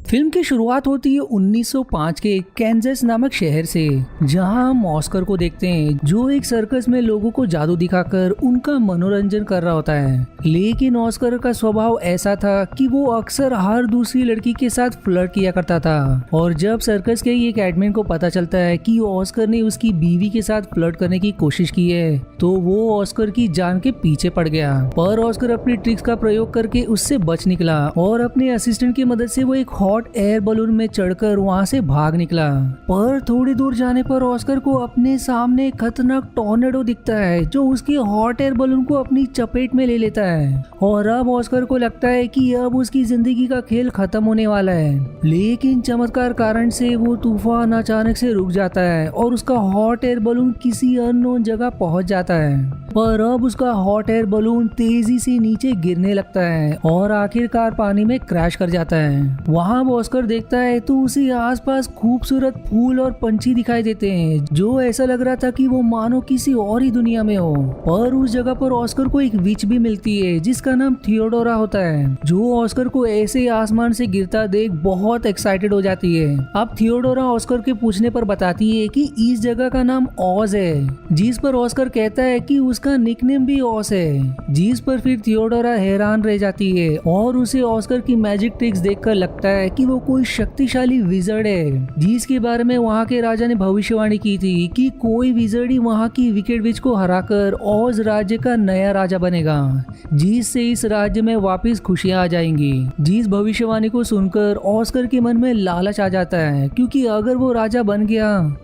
Film की शुरुआत होती है 1905 के कैंजस नामक शहर से, जहां हम ऑस्कर को देखते हैं जो एक सर्कस में लोगों को जादू दिखाकर उनका मनोरंजन कर रहा होता है। लेकिन ऑस्कर का स्वभाव ऐसा था कि वो अक्सर हर दूसरी लड़की के साथ फ्लर्ट किया करता था। और जब सर्कस के एक एडमिन को पता चलता है कि ऑस्कर ने उसकी बीवी के साथ फ्लर्ट करने की कोशिश की है, तो वो ऑस्कर की जान के पीछे पड़ गया। पर ऑस्कर अपनी ट्रिक्स का प्रयोग करके उससे बच निकला और अपने असिस्टेंट की मदद से वो एक हॉट एयर बलून में चढ़कर वहां से भाग निकला। पर थोड़ी दूर जाने पर ऑस्कर को अपने सामने खतरनाक टॉर्नेडो दिखता है जो उसके हॉट एयर बलून को अपनी चपेट में ले लेता है। और अब ऑस्कर को लगता है कि अब उसकी जिंदगी का खेल खत्म होने वाला है। लेकिन चमत्कार कारण से वो तूफान अचानक से रुक जाता है और उसका हॉट एयर बलून किसी अननोन जगह पहुंच जाता है। पर अब उसका हॉट एयर बलून तेजी से नीचे गिरने लगता है और आखिरकार पानी में क्रैश कर जाता है। वहां ऑस्कर देखता है तो उसे आसपास खूबसूरत फूल और पंछी दिखाई देते हैं, जो ऐसा लग रहा था कि वो मानो किसी और ही दुनिया में हो। पर उस जगह पर ऑस्कर को एक विच भी मिलती है जिसका नाम थियोडोरा होता है, जो ऑस्कर को ऐसे आसमान से गिरता देख बहुत एक्साइटेड हो जाती है। अब थियोडोरा ऑस्कर के पूछने पर बताती है कि इस जगह का नाम ऑज है, जिस पर ऑस्कर कहता है कि उसका निकनेम भी ऑस है। जिस पर फिर थियोडोरा हैरान रह जाती है और उसे ऑस्कर की मैजिक ट्रिक्स देखकर लगता है कि वो कोई शक्तिशाली विजर्ड है, जिसके बारे में वहाँ के राजा ने भविष्यवाणी की थी कि कोई विजर्ड ही वहाँ की विकेट विच को हराकर ऑज राज्य का नया राजा बनेगा, जिससे इस राज्य में वापस खुशियां आ जाएंगी। जिस भविष्यवाणी को सुनकर ऑस्कर के मन में लालच आ जाता है, क्योंकि अगर वो राजा बन गया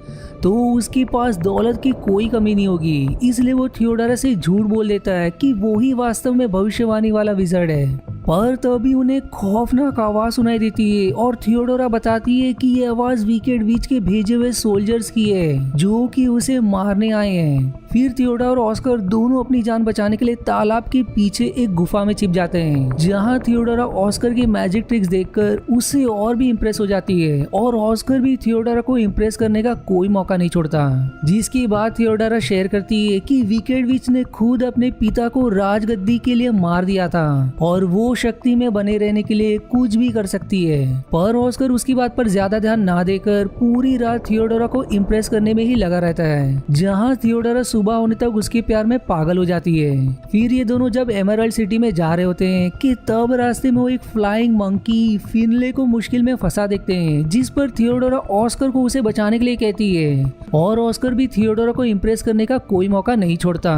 तो उसके पास दौलत की कोई कमी नहीं होगी। इसलिए वो थियोडोरा से झूठ बोल देता है कि वो ही वास्तव में भविष्यवाणी वाला विजर्ड है। पर तभी उन्हें खौफनाक आवाज सुनाई देती है और थियोडोरा बताती है कि ये आवाज विकेट विच के भेजे हुए सोल्जर्स की है, जो कि उसे मारने आए हैं। फिर थियोडोरा और ऑस्कर दोनों अपनी जान बचाने के लिए तालाब के पीछे एक गुफा में छिप जाते हैं, जहां थियोडोरा ऑस्कर की मैजिक ट्रिक्स देखकर उससे और भी इम्प्रेस हो जाती है और ऑस्कर भी थियोडोरा को इम्प्रेस करने का कोई मौका नहीं छोड़ता। जिसकी बात थियोडोरा शेयर करती है कि विकेट विच ने खुद अपने पिता को राजगद्दी के लिए मार दिया था और वो शक्ति में बने रहने के लिए कुछ भी कर सकती है। पर ऑस्कर उसकी बात पर ज्यादा ध्यान ना देकर पूरी रात थियोडोरा को इम्प्रेस करने में ही लगा रहता है, जहां थियोडोरा सुबह होने तक उसके प्यार में पागल हो जाती है। फिर ये दोनों जब एमरल्ड सिटी में जा रहे होते हैं कि तब रास्ते में वो एक फ्लाइंग मंकी फिनले को मुश्किल में फंसा देखते हैं, जिस पर थियोडोरा ऑस्कर को उसे बचाने के लिए कहती है और ऑस्कर भी थियोडोरा को इम्प्रेस करने का कोई मौका नहीं छोड़ता।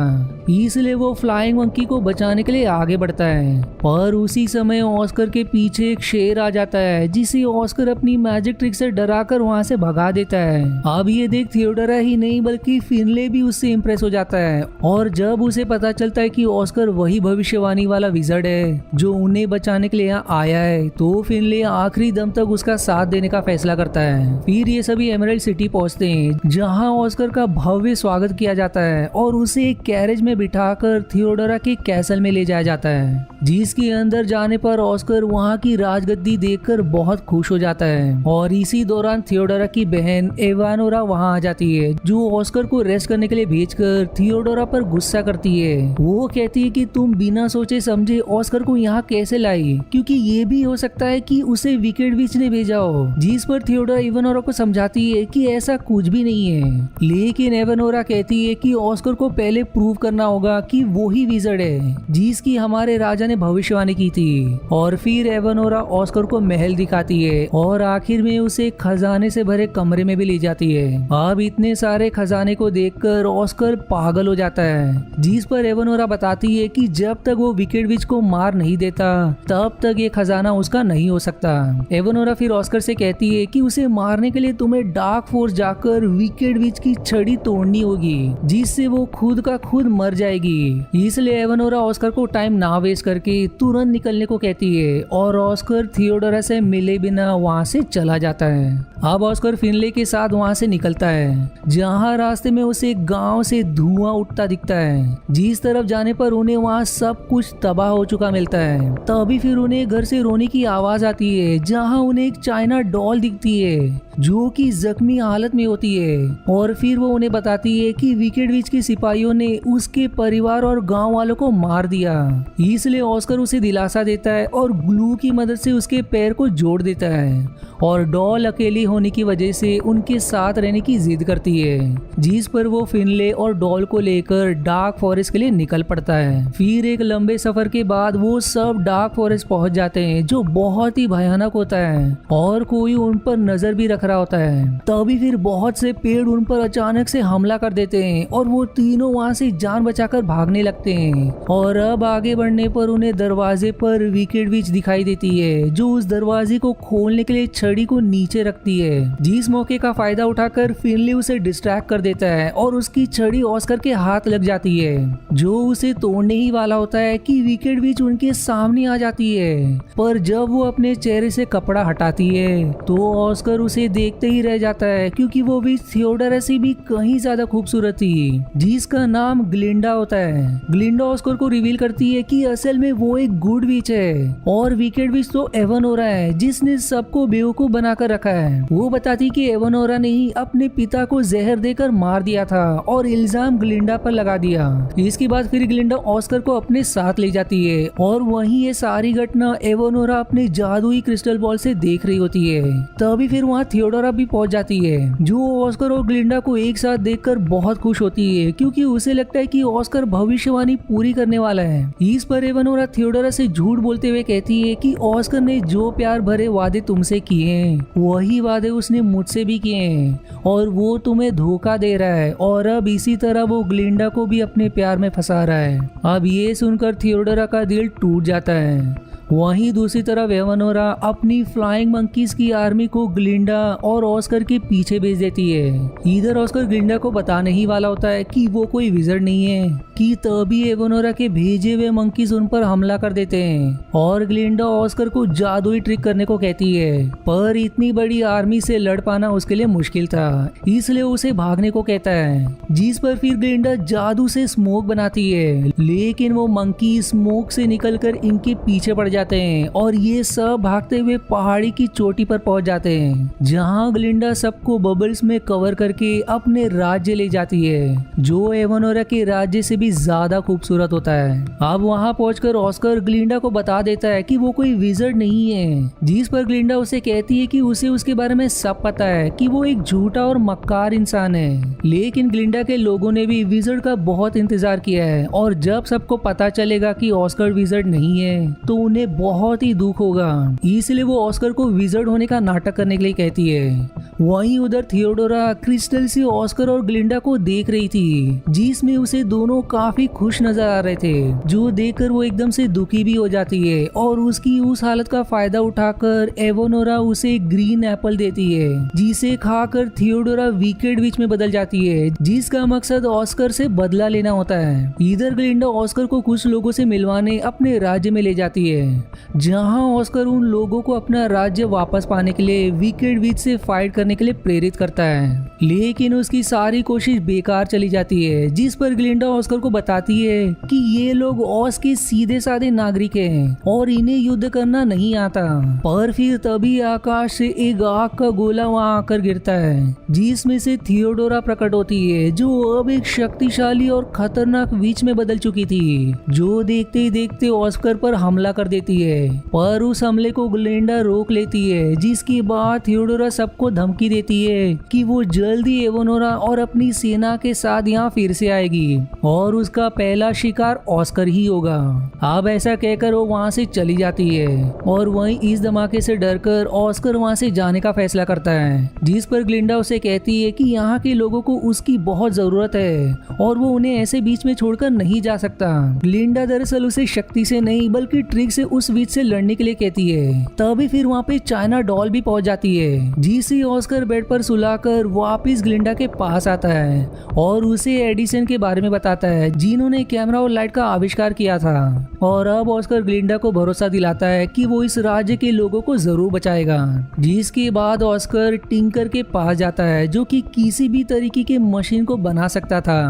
इसलिए वो फ्लाइंग मंकी को बचाने के लिए आगे बढ़ता है। पर उसी समय ऑस्कर के पीछे एक शेर आ जाता है, जिसे ऑस्कर अपनी मैजिक ट्रिक से डराकर वहां से भगा देता है। अब ये देख थियोडोरा ही नहीं बल्कि फिनले भी उससे इम्प्रेस हो जाता है और जब उसे पता चलता है कि ऑस्कर वही भविष्यवाणी वाला विजर्ड है जो उन्हें बचाने के लिए यहाँ आया है, तो फिनले आखिरी दम तक उसका साथ देने का फैसला करता है। फिर ये सभी एमरल्ड सिटी पहुंचते हैं, जहां ऑस्कर का भव्य स्वागत किया जाता है और उसे एक कैरेज में बिठाकर थियोडोरा के कैसल में ले जाया जाता है, जिसके अंदर जाने पर ऑस्कर वहां की राजगद्दी देखकर बहुत खुश हो जाता है। और इसी दौरान थियोडोरा की बहन एवानोरा वहां आ जाती है, जो ऑस्कर को रेस्ट करने के लिए भेजकर थियोडोरा पर गुस्सा करती है। वो कहती है कि तुम बिना सोचे समझे ऑस्कर को यहाँ कैसे लाई, क्योंकि ये भी हो सकता है कि उसे विकेट विच ने भेजा हो। जिस पर थियोडोरा एवानोरा को समझाती है कि ऐसा कुछ भी नहीं है, लेकिन एवानोरा कहती है कि ऑस्कर को पहले प्रूव करना होगा कि वो ही विजर्ड है जिसकी हमारे राजा ने भविष्यवाणी की थी। और फिर एवानोरा ऑस्कर को महल दिखाती है और आखिर में उसे खजाने से भरे कमरे में भी ले जाती है। अब इतने सारे खजाने को देखकर ऑस्कर पागल हो जाता है, जिस पर एवानोरा बताती है कि जब तक वो विकेट विच को मार नहीं देता तब तक ये खजाना उसका नहीं हो सकता। एवानोरा फिर ऑस्कर से कहती है कि उसे मारने के लिए तुम्हें डार्क फोर्स जाकर विकेट विच की छड़ी तोड़नी होगी, जिससे वो खुद का खुद मर जाएगी। इसलिए एवानोरा ऑस्कर को टाइम ना वेस्ट करके तुरंत निकलने को कहती है और ऑस्कर थियोडोरा से मिले बिना वहां से चला जाता है। अब ऑस्कर फिनले के साथ वहां से निकलता है, जहां रास्ते में उसे गांव से से धुआं उठता दिखता है, जिस तरफ जाने पर उन्हें वहाँ सब कुछ तबाह हो चुका मिलता है। तभी फिर उन्हें घर से रोने की आवाज आती है, जहाँ उन्हें एक चाइना डॉल दिखती है जो कि जख्मी हालत में होती है, और फिर वो उन्हें बताती है कि विकेड विच के सिपाहियों ने उसके परिवार और गांव वालों को मार दिया। इसलिए ऑस्कर उसे दिलासा देता है और ग्लू की मदद से उसके पैर को जोड़ देता है, और डॉल अकेली होने की वजह से उनके साथ रहने की जिद करती है, जिस पर वो फिनले और डॉल को लेकर डार्क फॉरेस्ट के लिए निकल पड़ता है। फिर एक लंबे सफर के बाद वो सब डार्क फॉरेस्ट पहुंच जाते हैं, जो बहुत ही भयानक होता है और कोई उन पर नजर भी रख रहा होता है। तभी फिर बहुत से पेड़ उन पर अचानक से हमला कर देते हैं और वो तीनों वहां से जान बचाकर भागने लगते हैं। और अब आगे बढ़ने पर उन्हें दरवाजे पर विकेड विच दिखाई देती है, जो उस दरवाजे को खोलने के लिए छड़ी को नीचे रखती है। जिस मौके का फायदा उठाकर फिनले उसे डिस्ट्रैक्ट कर देता है और उसकी छड़ी ऑस्कर के हाथ लग जाती है, जो उसे तोड़ने ही वाला होता है कि विकेड विच उनके सामने आ जाती है। पर जब वो अपने चेहरे से कपड़ा हटाती है तो ऑस्कर उसे देखते ही रह जाता है, क्योंकि वो भी थियोडोरा से भी कहीं ज्यादा खूबसूरत थी, जिसका नाम ग्लिंडा होता है। ग्लिंडा ऑस्कर को रिवील करती है कि असल में वो एक गुड विच है और विकेड विच तो एवनोरा है, जिसने सबको बेवकूफ बनाकर रखा है। वो बताती कि एवनोरा ने ही अपने पिता को जहर देकर मार दिया था और इल्जाम ग्लिंडा पर लगा दिया। इसके बाद फिर ग्लिंडा ऑस्कर को अपने साथ ले जाती है और वहीं ये सारी घटना एवनोरा अपने जादुई क्रिस्टल बॉल से देख रही होती है। तभी फिर वहाँ थियोडोरा भी पहुंच जाती है, जो ऑस्कर और ग्लिंडा को एक साथ देखकर बहुत खुश होती है, क्योंकि उसे लगता है कि ऑस्कर भविष्यवाणी पूरी करने वाला है। इस पर एवनोरा थियोडोरा से झूठ बोलते हुए कहती है कि ऑस्कर ने जो प्यार भरे वादे तुमसे किए हैं वही वादे उसने मुझसे भी किए हैं और वो तुम्हें धोखा दे रहा है, और अब इसी तरह वो ग्लिंडा को भी अपने प्यार में फंसा रहा है। अब ये सुनकर थियोडोरा का दिल टूट जाता है। वहीं दूसरी तरफ एवनोरा अपनी फ्लाइंग मंकीज की आर्मी को ग्लिंडा और ऑस्कर के पीछे भेज देती है। इधर ऑस्कर ग्लिंडा को बताने ही वाला होता है कि वो कोई विज़र्ड नहीं है कि तभी एवनोरा के भेजे हुए मंकीज उन पर हमला कर देते हैं और ग्लिंडा ऑस्कर को जादुई ट्रिक करने को कहती है, पर इतनी बड़ी आर्मी से लड़ पाना उसके लिए मुश्किल था, इसलिए उसे भागने को कहता है। जिस पर फिर ग्लिंडा जादू से स्मोक बनाती है, लेकिन वो मंकी स्मोक से निकलकर इनके पीछे पड़ जाते हैं और ये सब भागते हुए पहाड़ी की चोटी पर पहुंच जाते हैं, जहां ग्लिंडा सबको बबल्स में कवर करके अपने राज्य ले जाती है, जो एवनोरा के राज्य से भी ज्यादा खूबसूरत होता है। अब वहां पहुंचकर ऑस्कर ग्लिंडा को बता देता है कि वो कोई विज़र्ड नहीं है, जिस पर ग्लिंडा उसे कहती है कि उसे उसके बारे में सब पता है कि वो एक झूठा और मक्कार इंसान है। लेकिन ग्लिंडा के लोगों ने भी विज़र्ड का बहुत इंतजार किया है और जब सबको पता चलेगा कि ऑस्कर विज़र्ड नहीं है तो उन्हें बहुत ही दुख होगा, इसलिए वो ऑस्कर को विज़र्ड होने का नाटक करने के लिए कहती है। वहीं उधर थियोडोरा क्रिस्टल से ऑस्कर और ग्लिंडा को देख रही थी, जिसमें उसे दोनों काफी खुश नजर आ रहे थे, जो देखकर वो एकदम से दुखी भी हो जाती है और उसकी उस हालत का फायदा उठाकर एवनोरा उसे ग्रीन एप्पल देती है, जिसे खाकर थियोडोरा विकेड विच में बदल जाती है, जिसका मकसद ऑस्कर से बदला लेना होता है। इधर ग्लिंडा ऑस्कर को कुछ लोगों से मिलवाने अपने राज्य में ले जाती है, जहां ऑस्कर उन लोगों को अपना राज्य वापस पाने के लिए विकेड विच से फाइट करने के लिए प्रेरित करता है, लेकिन उसकी सारी कोशिश बेकार चली जाती है। जिस पर ग्लिंडा ऑस्कर को बताती है कि ये लोग ऑस के सीधे साधे नागरिक हैं और इन्हें युद्ध करना नहीं आता। पर फिर तभी आकाश से एक आग का गोला वहां आकर गिरता है, जिसमें से थियोडोरा प्रकट होती है, जो अब एक शक्तिशाली और खतरनाक विच में बदल चुकी थी, जो देखते ही देखते ऑस्कर पर हमला कर देती है। पर उस हमले को ग्लिंडा रोक लेती है, जिसके बाद थियोडोरा सबको धमकी देती है कि वो जल्दी एवनोरा और अपनी सेना के साथ यहाँ फिर से आएगी और उसका पहला शिकार ऑस्कर ही होगा। अब ऐसा कहकर वो वहाँ से चली जाती है और वहीं इस धमाके से डरकर ऑस्कर वहाँ से जाने का फैसला करता है, जिस पर ग्लिंडा उसे कहती है कि यहाँ के लोगों को उसकी बहुत जरूरत है और वो उन्हें ऐसे बीच में छोड़कर नहीं जा सकता। ग्लिंडा दरअसल उसे शक्ति से नहीं बल्कि ट्रिक से उस विच से लड़ने के लिए कहती है। तभी फिर वहाँ पे चाइना डॉल भी पहुंच जाती है, जिसे ऑस्कर बेड पर सुलाकर वापस ग्लिंडा के पास आता है और उसे एडिसन के बारे में बताता है, जिन्होंने कैमरा और लाइट का आविष्कार किया था। और अब ऑस्कर ग्लिंडा को भरोसा दिलाता है कि वो इस राज्य के लोगों को जरूर बचाएगा। जिसके बाद ऑस्कर टिंकर के पास जाता है जो कि किसी भी तरीके के मशीन को बना सकता था,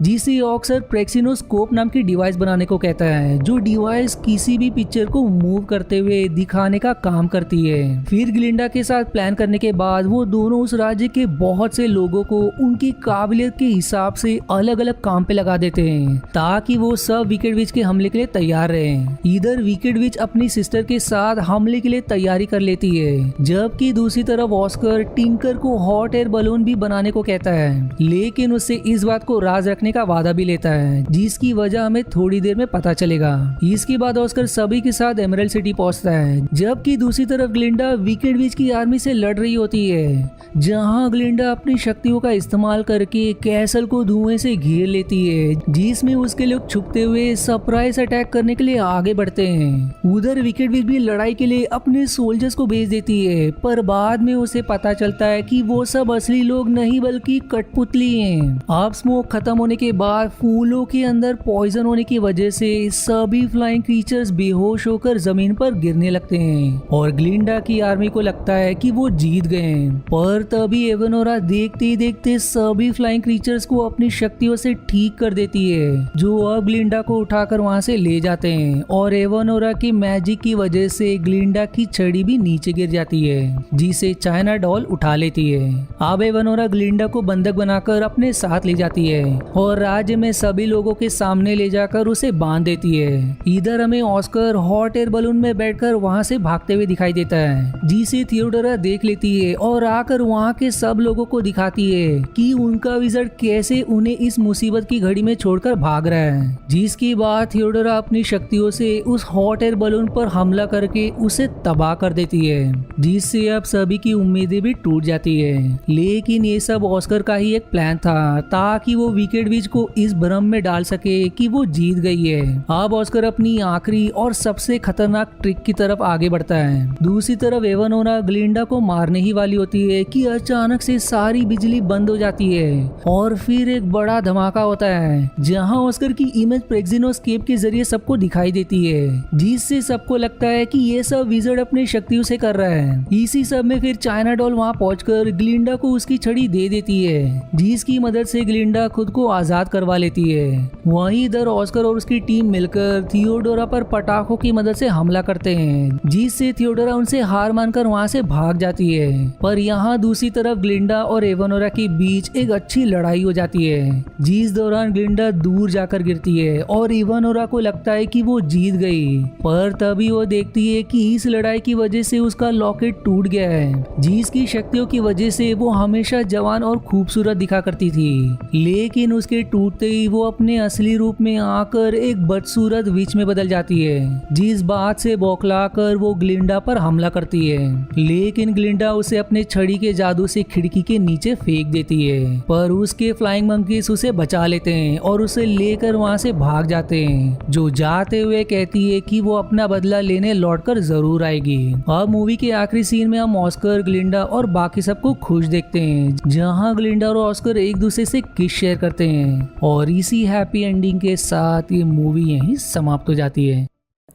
जिसे ऑक्सर प्रेक्सिनोस्कोप नाम की डिवाइस बनाने को कहता है, जो डिवाइस किसी भी पिक्चर को मूव करते हुए दिखाने का काम करती है। फिर ग्लिंडा के साथ प्लान करने के बाद वो दोनों उस राज्य के बहुत से लोगों को उनकी काबिलियत के हिसाब से अलग अलग काम पे लगा देते हैं ताकि वो सब विकेट विच के हमले के लिए तैयार रहें। इधर विकेट विच अपनी सिस्टर के साथ हमले के लिए तैयारी कर लेती है, जबकि दूसरी तरफ ऑस्कर टिंकर को हॉट एयर बलून भी बनाने को कहता है, लेकिन उससे इस बात को राज रखने का वादा भी लेता है, जिसकी वजह हमें थोड़ी देर में पता चलेगा। इसके बाद ऑस्कर सभी के साथ एमरल्ड सिटी पहुंचता है, जबकि दूसरी तरफ ग्लिंडा विकेट विच की आर्मी से लड़ रही होती है, जहां ग्लिंडा अपनी शक्तियों का इस्तेमाल करके कैसल को धुएं से घेर लेती है, जिसमें उसके लोग छुपते हुए सरप्राइज अटैक करने के लिए आगे बढ़ते हैं। उधर विकेट विच भी लड़ाई के लिए अपने सोल्जर्स को भेज देती है, पर बाद में उसे पता चलता है कि वो सब असली लोग नहीं बल्कि कठपुतली हैं। अब स्मोक खत्म होने के बाद फूलों के अंदर पॉइजन होने की वजह से सभी फ्लाइंग क्रीचर्स बेहोश होकर जमीन पर गिरने लगते हैं और ग्लिंडा की आर्मी को लगता है कि वो जीत गए हैं। पर तभी एवनोरा देखते ही देखते सभी फ्लाइंग क्रीचर्स को अपनी शक्तियों से ठीक कर देती है, जो अब ग्लिंडा को उठाकर वहां से ले जाते हैं और एवनोरा की मैजिक की वजह से ग्लिंडा की छड़ी भी नीचे गिर जाती है, जिसे चाइना डॉल उठा लेती है। अब एवनोरा ग्लिंडा को बंधक बनाकर अपने साथ ले जाती है और राज्य में सभी लोगों के सामने ले जाकर उसे बांध देती है। इधर हमें ऑस्कर हॉट एयर बलून में बैठकर वहां से भागते हुए दिखाई देता है, जिसे थियोडोरा देख लेती है और आकर वहां के सब लोगों को दिखाती है कि उनका विज़र्ड कैसे उन्हें इस मुसीबत की घड़ी में छोड़कर भाग रहा है। जिसके बाद थियोडोरा अपनी शक्तियों से उस हॉट एयर बलून पर हमला करके उसे तबाह कर देती है, जिससे अब सभी की उम्मीदें भी टूट जाती है। लेकिन ये सब ऑस्कर का ही एक प्लान था ताकि वो विकेट विच को इस भ्रम में डाल सके कि वो जीत गई है। अब ऑस्कर अपनी आखिरी और सबसे खतरनाक ट्रिक की तरफ आगे बढ़ता है। दूसरी तरफ एवनोरा ग्लिंडा को मारने ही वाली होती है कि अचानक से सारी बिजली बंद हो जाती है और फिर एक बड़ा धमाका होता है, जहां ऑस्कर की इमेज प्रेक्सिनोस्कोप के जरिए सबको दिखाई देती है, जिससे सबको लगता है कि ये सब विज़र्ड अपनी शक्तियों से कर रहा है। इसी सब में फिर चाइना डॉल वहां पहुंचकर ग्लिंडा को उसकी छड़ी दे देती है, जिसकी मदद से ग्लिंडा खुद को आजाद करवा लेती है। वहीं इधर ऑस्कर और उसकी टीम मिलकर थियोडोरा पर पटाखों की मदद से हमला करते हैं, जिससे थियोडोरा उनसे हार मानकर वहां से भाग जाती है। पर यहाँ दूसरी तरफ ग्लिंडा और एवनोरा के बीच एक अच्छी लड़ाई हो जाती है, जिस दौरान ग्लिंडा दूर जाकर गिरती है और एवनोरा को लगता है कि वो जीत गई। पर तभी वो देखती है कि इस लड़ाई की वजह से उसका लॉकेट टूट गया है, जिसकी शक्तियों की वजह से वो हमेशा जवान और खूबसूरत दिखा करती थी। लेकिन उसके टूटते ही वो अपने असली रूप में आकर एक बदसूरत विच में बदल जाती है, जिस बात से बौखलाकर वो ग्लिंडा पर हमला करती है। लेकिन ग्लिंडा उसे अपने छड़ी के जादू से खिड़की के नीचे फेंक देती है, पर उसके फ्लाइंग मंकीज उसे बचा लेते हैं और उसे लेकर वहां से भाग जाते हैं, जो जाते हुए कहती है कि वो अपना बदला लेने लौटकर जरूर आएगी। अब मूवी के आखिरी सीन में हम ऑस्कर, ग्लिंडा और बाकी सबको खुश देखते हैं, जहां ग्लिंडा और ऑस्कर एक दूसरे से किस शेयर करते हैं और इसी हैप्पी एंडिंग के साथ ये मूवी यहीं समाप्त हो जाती है।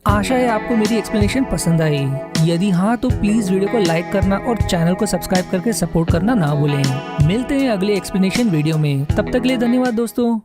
आशा है आपको मेरी एक्सप्लेनेशन पसंद आई। यदि हाँ तो प्लीज वीडियो को लाइक करना और चैनल को सब्सक्राइब करके सपोर्ट करना ना भूलें। मिलते हैं अगले एक्सप्लेनेशन वीडियो में, तब तक के लिए धन्यवाद दोस्तों।